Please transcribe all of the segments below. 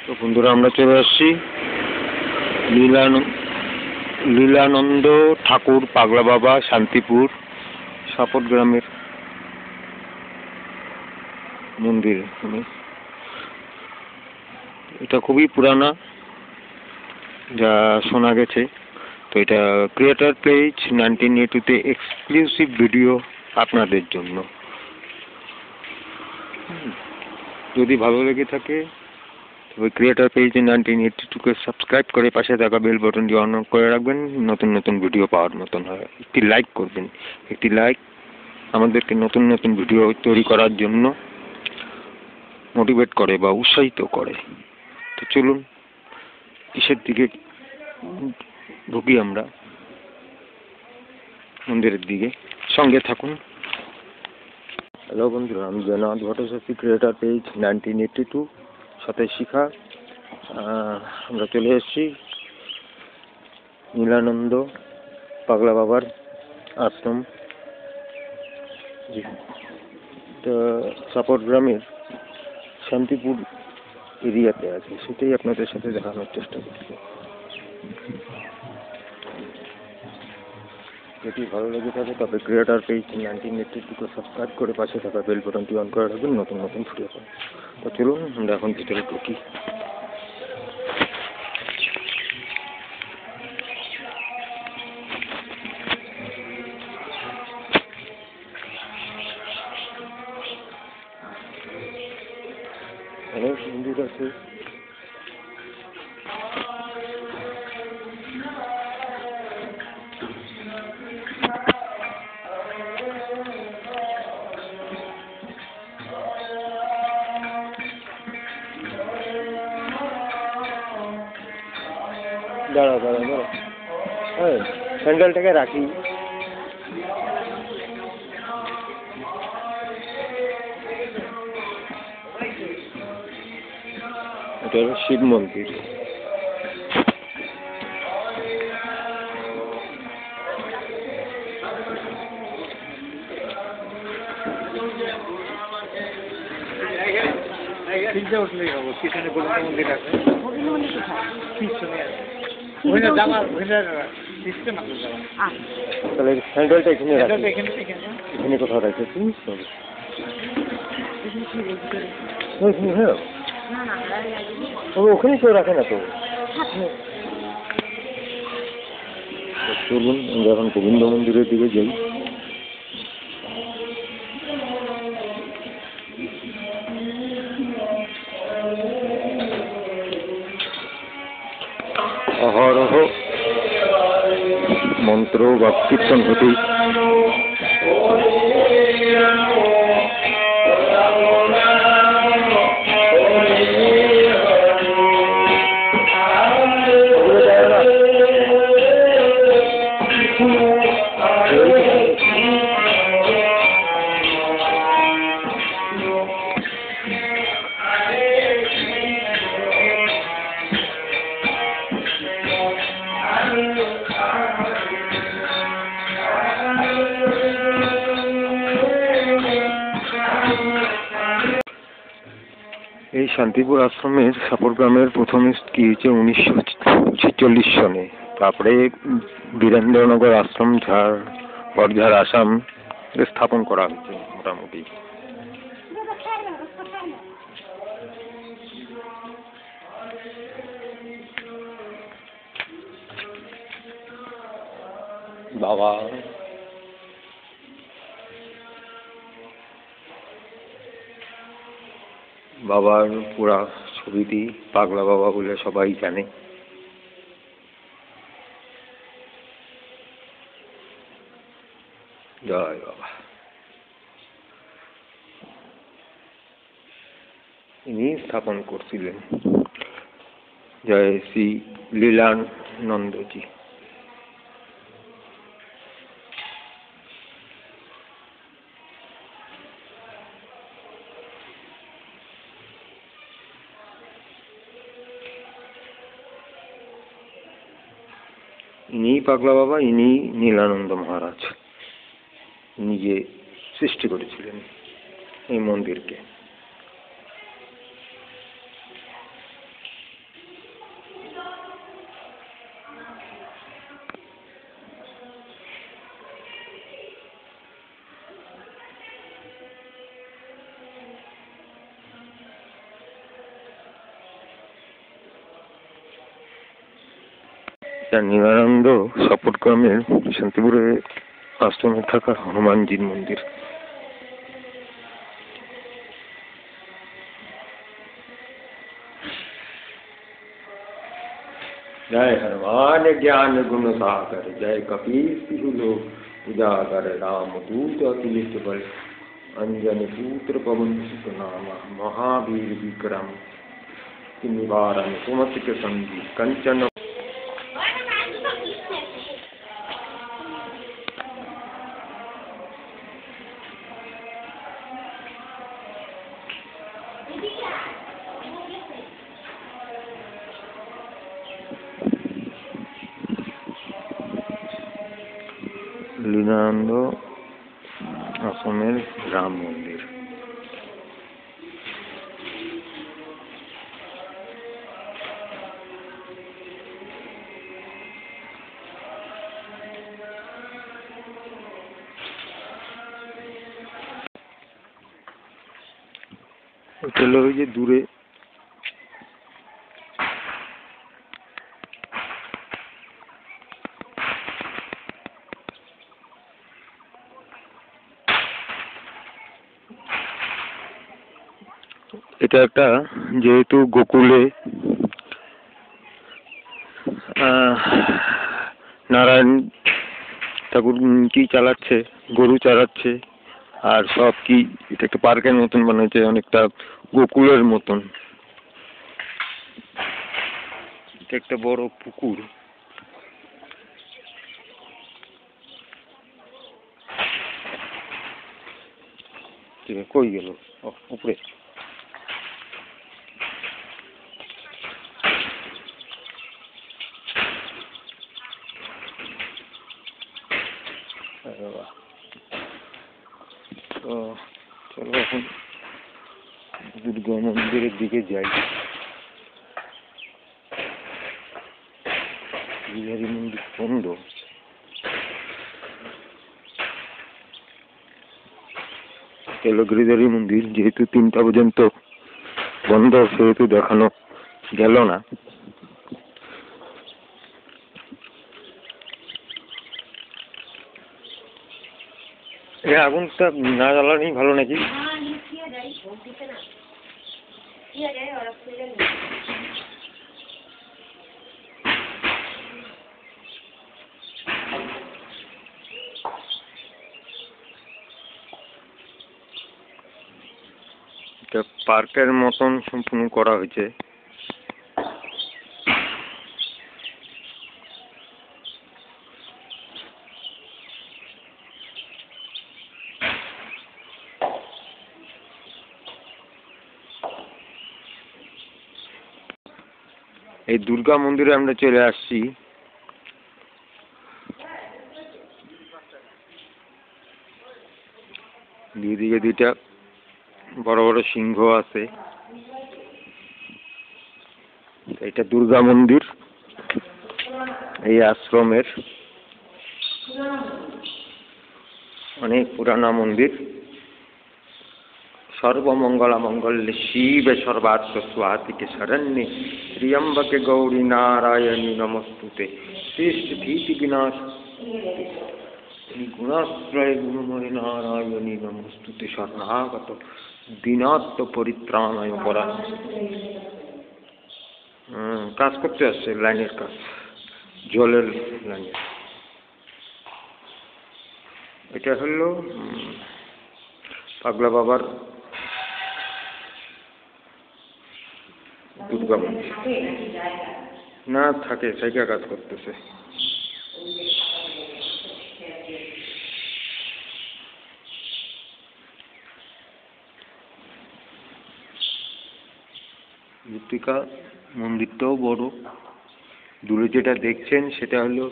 তো বন্ধুরা আমরা চলে আসছি লীলানন্দ ঠাকুর পাগলা বাবা শান্তিপুর সাপট গ্রামের মন্দির। এটা খুবই পুরানা যা শোনা গেছে। তো এটা ক্রিয়েটর পেজ 1982-তে এক্সক্লুসিভ ভিডিও আপনাদের জন্য। যদি ভালো লেগে থাকে তবে ক্রিয়েটর পেজ 1982-কে সাবস্ক্রাইব করে পাশে থাকা বেল বাটনটি অন করে রাখবেন, নতুন নতুন ভিডিও পাওয়ার মতন হয়। একটি লাইক করবেন, একটি লাইক আমাদেরকে নতুন নতুন ভিডিও তৈরি করার জন্য মোটিভেট করে বা উৎসাহিত করে। তো চলুন কিসের দিকে ঢুকি আমরা, মন্দিরের দিকে, সঙ্গে থাকুন। হ্যালো বন্ধুরা, আমি জয়নাথ ভট্টাচার্য, ক্রিয়েটর পেজ 1982 সাথে শিখা। আমরা চলে এসেছি নীলানন্দ পাগলা বাবার আশ্রম, সাপট গ্রামের শান্তিপুর এরিয়াতে আছে। সেটাই আপনাদের সাথে দেখানোর চেষ্টা করছি। যদি ভালো লেগে থাকে তবে ক্রিয়েটর পেজ 1982-কে সাবস্ক্রাইব করে পাশে থাকা বেল বাটনটি অন করে রাখবেন, নতুন নতুন ভিডিও পাবেন। তো চলুন আমরা এখন ভিতরে ঢুকি। অনেক মন্দির আছে। দাঁড়াও, হ্যাঁ, স্যান্ডেলটাকে রাখি। এটা হলো শিব মন্দির। উঠলেই হবো, পিছনে গোবিন্দ মন্দির আছে। তাহলে স্যান্ডেলটা এখানে রাখি। এখানে কোথাও রাখেছি? হ্যাঁ, ওখানে কেউ রাখে না তো। চলুন আমরা এখন গোবিন্দ মন্দিরের দিকে যাই। অহরহ মন্ত্র বা কীর্তন হতেই এই শান্তিপুর আশ্রমের সাপট গ্রামের প্রথম কি হয়েছে 1946 সনে। তারপরে বীরেন্দ্রনগর আশ্রম ঝাড় আসাম স্থাপন করা হয়েছে মোটামুটি। বাবার পুরা ছবিটি পাগলা বাবা বলে সবাই জানে। জয় বাবা। ইনি স্থাপন করছিলেন, জয় শ্রী লীলানন্দজি। ইনি পাগলা বাবা, ইনি নীলানন্দ মহারাজ। নিজে সৃষ্টি করেছিলেন এই মন্দিরকে। যা নিরানন্দ সপটগ্রামের শান্তিপুরে আশ্রমে থাকা হনুমানজির মন্দির। जय हनुमान ज्ञान गुण सागर, जय कपीस तिहु लोक उजागर, राम दूत अतुलित बल, अंजनी पुत्र पवन सुत नामा, महावीर विक्रम निवारण सुमति के संगी कंचन। লীলানন্দ আশ্রমের রাম মন্দির। হোটেল ওই যে দূরে এটা একটা, যেহেতু গোকুলে নারায়ণ ঠাকুর কি চালাচ্ছে, গরু চালাচ্ছে আর সব কি, এটা একটা পার্কের মতন বানাচ্ছে, অনেকটা গোকুলের মতন। এটা একটা বড় পুকুর। কই গেল উপরে? তো চলো এখন দুর্গা মন্দিরের দিকে যাই। গিরিধারী মন্দির বন্ধ। গিরিধারী মন্দির যেহেতু 3টা পর্যন্ত বন্ধ, সেহেতু দেখানো গেল না। এই আগুনটা না জ্বালানি ভালো নাকি? এটা পার্কের মতন সম্পূর্ণ করা হয়েছে। এই দুর্গা মন্দিরে আমরা চলে আসছি। দুইদিকে 2টা বড় বড় সিংহ আছে। এটা দুর্গা মন্দির, এই আশ্রমের অনেক পুরানা মন্দির। सर्वमंगला मंगल्ये शिवे सर्वार्थ स्वातिके शरण्ये त्र्यंबके गौरी नारायणी नमस्तुते सृष्टि भीति विनाश गुणाश्रय गुणमय नारायणी नमस्तुते शरणागत दीनात्म परित्राणाय परा। কাজ করতে আসছে, লাইনের কাজ, জলের লাইনের। এটা হলো পাগলা বাবার দুর্গা মন্দির। না থাকে, সাইকেল কাজ করতেছে। মৃত্তিকা মন্দিরটাও বড়। দূরে যেটা দেখছেন সেটা হলো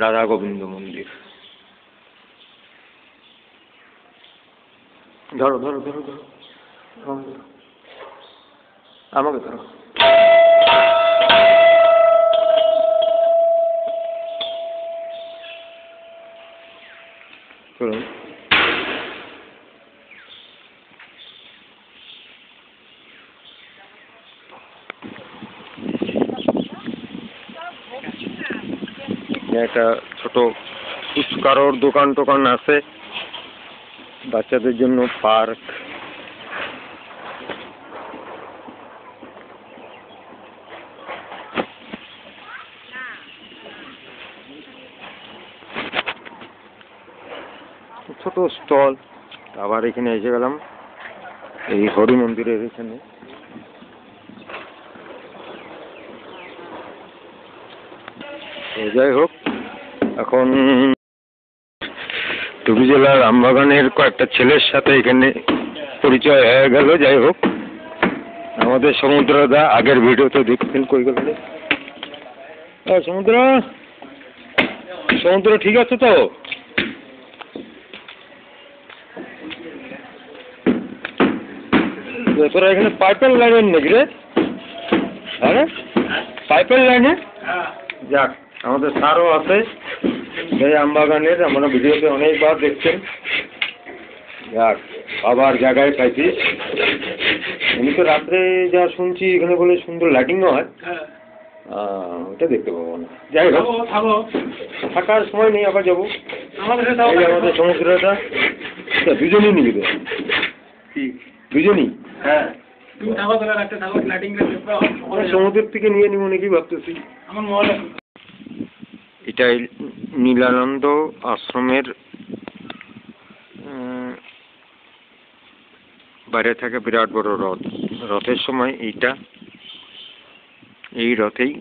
রাধা গোবিন্দ মন্দির। ধরো ধরো ধরো ধরো, আমাকে ধরো। চলুন। একটা ছোট ফুচকারোর দোকান টোকান আছে, বাচ্চাদের জন্য পার্ক। ছোট স্টল। আবার এখানে এসে গেলাম এই হরি মন্দিরের এখানে। যাই হোক, এখন টুপি জেলার আমবাগানের কয়েকটা ছেলের সাথে এখানে পরিচয় হয়ে গেল। যাই হোক, আমাদের সমুদ্রদা আগের ভিডিওতে দেখছেন কই গেল। সমুদ্র, সমুদ্র ঠিক আছে তো? তোরা এখানে পাইপের লাইনের নাকি রে? হ্যাঁ, পাইপের লাইনে। যাক, আমাদের স্যারও আছে এই আমবাগানের, আমরা ভিডিওতে অনেকবার দেখছেন। যাক, আবার জায়গায় পাইছিস। আমি তো রাত্রে যা শুনছি এখানে বলে সুন্দর লাইটিংও হয়, ওটা দেখতে পাবো না। যাই হোক, থাকার সময় নেই, আবার যাবো। আমাদের সমুদ্রটা দুজনই নিবি তো? দুজনই? হ্যাঁ, সমুদ্রের থেকে নিয়ে নিব নাকি ভাবতেছি। এটাই নীলানন্দ আশ্রমের বাইরে থেকে বিরাট বড় রথ। রথের সময় এই রথেই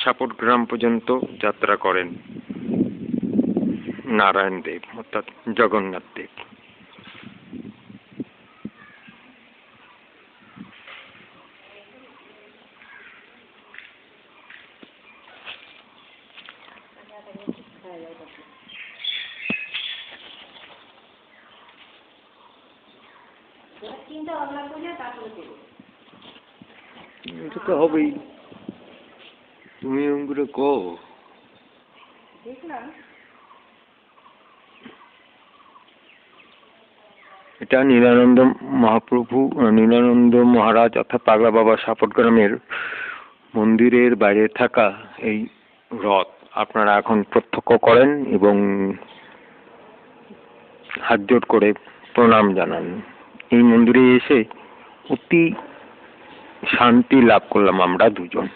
সাপটগ্রাম পর্যন্ত যাত্রা করেন নারায়ণ দেব, অর্থাৎ জগন্নাথ দেব। এটা তো হবেই, তুমি ওগুলো কো। এটা নীলানন্দ মহাপ্রভু, নীলানন্দ মহারাজ অর্থাৎ পাগলা বাবা সাপটগ্রামের মন্দিরের বাইরে থাকা এই রথ আপনারা এখন প্রত্যক্ষ করেন এবং হাত জোড় করে প্রণাম জানান। এই মন্দিরে এসে অতি শান্তি লাভ করলাম আমরা দুজন।